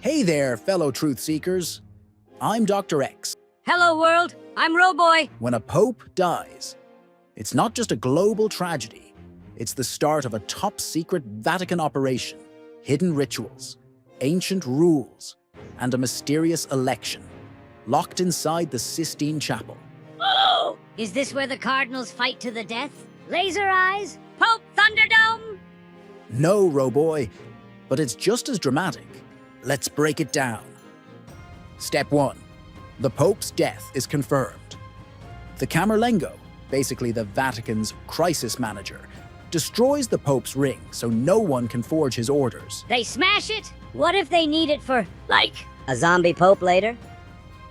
Hey there, fellow truth seekers. I'm Dr. X. Hello, world. I'm Roboy. When a pope dies, it's not just a global tragedy. It's the start of a top-secret Vatican operation, hidden rituals, ancient rules, and a mysterious election, locked inside the Sistine Chapel. Oh! Is this where the cardinals fight to the death? Laser eyes? Pope Thunderdome? No, Roboy, but it's just as dramatic. Let's break it down. Step 1. The Pope's death is confirmed. The Camerlengo, basically the Vatican's crisis manager, destroys the Pope's ring so no one can forge his orders. They smash it? What if they need it for, like, a zombie pope later?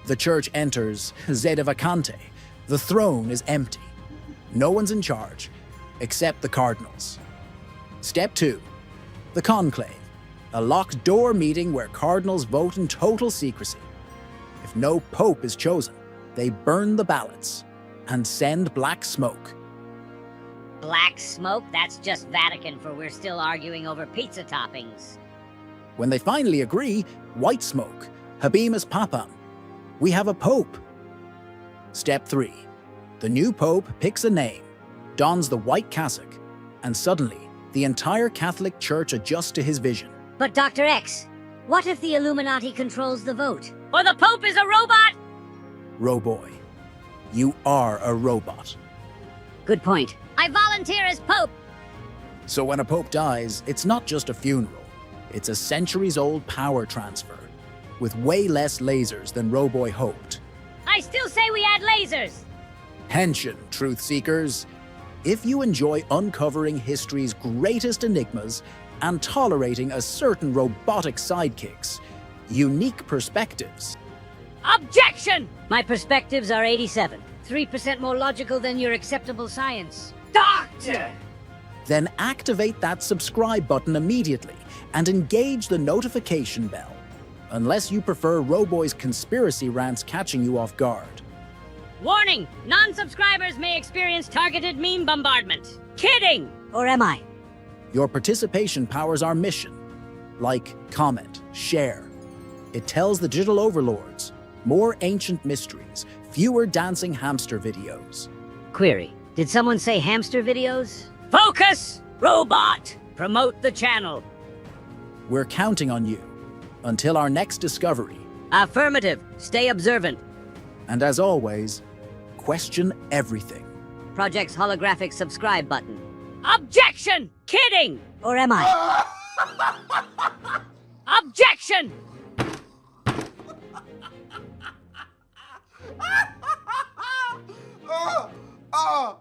The church enters Zeta Vacante. The throne is empty. No one's in charge, except the cardinals. Step 2. The Conclave, a locked-door meeting where cardinals vote in total secrecy. If no pope is chosen, they burn the ballots and send black smoke. Black smoke? That's just Vatican for we're still arguing over pizza toppings. When they finally agree, white smoke, habemus papam. We have a pope. Step 3. The new pope picks a name, dons the white cassock, and suddenly, the entire Catholic Church adjusts to his vision. But Dr. X, what if the Illuminati controls the vote? Or the Pope is a robot? Roboy, you are a robot. Good point. I volunteer as Pope. So when a pope dies, it's not just a funeral. It's a centuries-old power transfer, with way less lasers than Roboy hoped. I still say we add lasers. Attention, truth seekers. If you enjoy uncovering history's greatest enigmas and tolerating a certain robotic sidekicks, unique perspectives. Objection! My perspectives are 87. 3% more logical than your acceptable science. Doctor! Then activate that subscribe button immediately and engage the notification bell, unless you prefer Roboy's conspiracy rants catching you off guard. Warning! Non-subscribers may experience targeted meme bombardment. Kidding! Or am I? Your participation powers our mission. Like, comment, share. It tells the digital overlords more ancient mysteries, fewer dancing hamster videos. Query. Did someone say hamster videos? Focus! Robot! Promote the channel. We're counting on you. Until our next discovery. Affirmative. Stay observant. And as always, question everything. Project's holographic subscribe button. Objection! Kidding! Or am I? Objection! Oh,